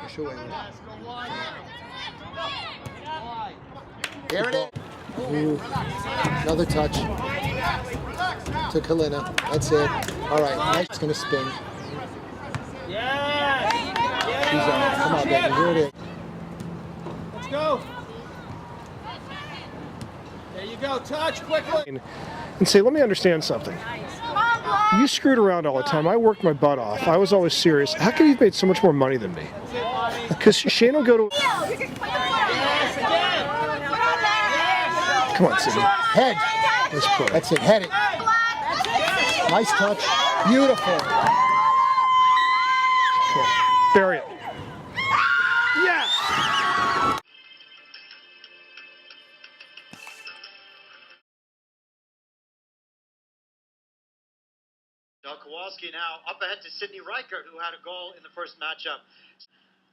push away with it. Here it is. Ooh. Another touch to Kalina. That's it. All right, nice. It's going to spin. She's on. Come on, baby. Here it is. Let's go. There you go. Touch quickly. And say, let me understand something. You screwed around all the time. I worked my butt off. I was always serious. How come you've made so much more money than me? Because Shane will go to... Come on, Sydney. Head. Let's play. That's it. Head it. Nice touch. Beautiful. Cool. Bury it. Yes! Kowalski now up ahead to Sydney Reichert, who had a goal in the first matchup.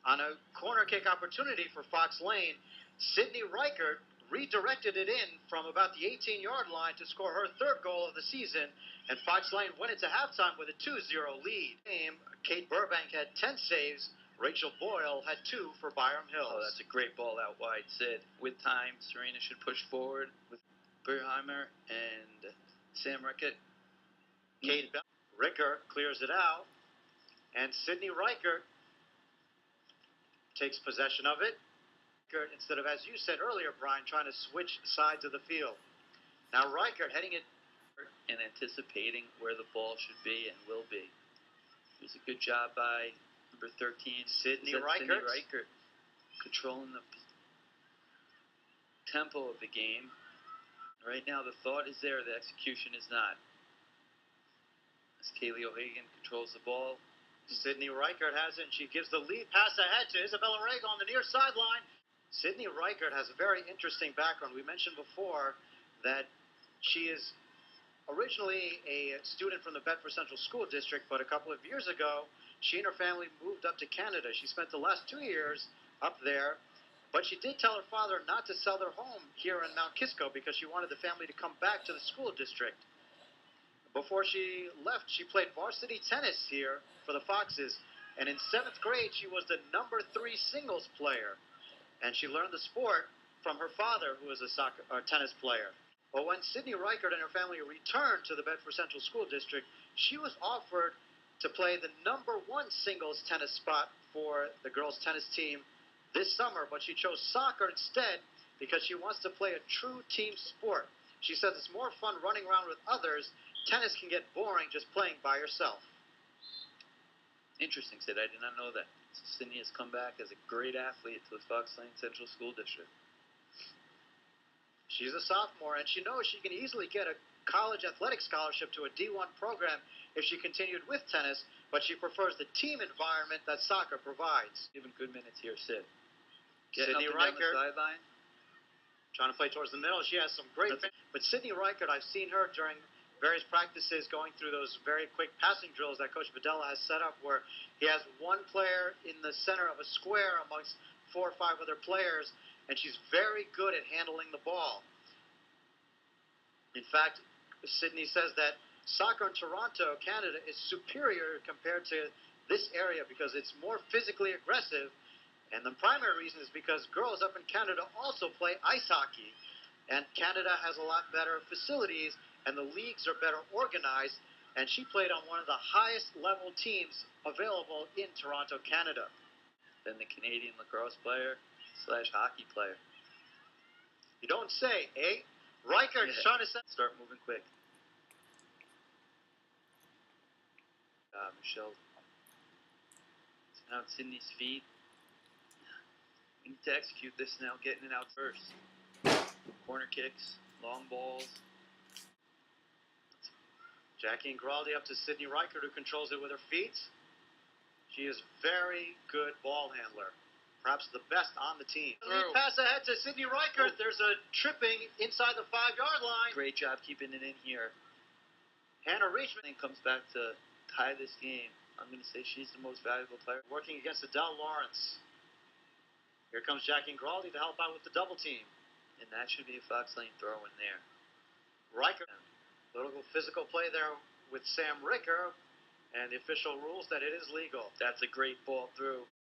On a corner kick opportunity for Fox Lane, Sydney Reichert redirected it in from about the 18-yard line to score her third goal of the season, and Fox Lane went into halftime with a 2-0 lead. Kate Burbank had 10 saves. Rachel Boyle had 2 for Byram Hills. Oh, that's a great ball out wide, Sid. With time, Serena should push forward with Berheimer and Sam Rickett. Kate Ricker clears it out, and Sydney Reichert takes possession of it. Instead of, as you said earlier, Brian, trying to switch sides of the field. Now Reichert heading it and anticipating where the ball should be and will be. It was a good job by number 13, Sydney Reichert, controlling the tempo of the game. Right now, the thought is there, the execution is not. As Kaylee O'Hagan controls the ball. Sydney Reichert has it, and she gives the lead pass ahead to Isabella Rego on the near sideline. Sydney Reichert has a very interesting background. We mentioned before that she is originally a student from the Bedford Central School District, but a couple of years ago, she and her family moved up to Canada. She spent the last 2 years up there, but she did tell her father not to sell their home here in Mount Kisco because she wanted the family to come back to the school district. Before she left, she played varsity tennis here for the Foxes, and in 7th grade, she was the number 3 singles player, and she learned the sport from her father, who was a tennis player. But when Sydney Reichert and her family returned to the Bedford Central School District, she was offered to play the number 1 singles tennis spot for the girls' tennis team this summer, but she chose soccer instead because she wants to play a true team sport. She says it's more fun running around with others. Tennis can get boring just playing by yourself. Interesting, Sid. I did not know that. So Sydney has come back as a great athlete to the Fox Lane Central School District. She's a sophomore, and she knows she can easily get a college athletic scholarship to a D1 program if she continued with tennis, but she prefers the team environment that soccer provides. Given good minutes here, Sid. Sydney Reichert, trying to play towards the middle. She has some great... But Sydney Reichert, I've seen her during various practices going through those very quick passing drills that Coach Videla has set up, where he has one player in the center of a square amongst 4 or 5 other players, and she's very good at handling the ball. In fact, Sydney says that soccer in Toronto, Canada, is superior compared to this area because it's more physically aggressive, and the primary reason is because girls up in Canada also play ice hockey, and Canada has a lot better facilities, and the leagues are better organized, and she played on one of the highest level teams available in Toronto, Canada. Then the Canadian lacrosse player / hockey player. You don't say, eh? Reichert is trying to start moving quick. Michelle. It's now at Sydney's feet. We need to execute this now, getting it out first. Corner kicks, long balls. Jackie Ingraldi up to Sydney Reichert, who controls it with her feet. She is very good ball handler. Perhaps the best on the team. Lead pass ahead to Sydney Reichert. There's a tripping inside the 5-yard line. Great job keeping it in here. Hannah Reachman comes back to tie this game. I'm going to say she's the most valuable player. Working against Adele Lawrence. Here comes Jackie Ingraldi to help out with the double team. And that should be a Fox Lane throw in there. Reichert. Little physical play there with Sam Ricker, and the official rules that it is legal. That's a great ball through.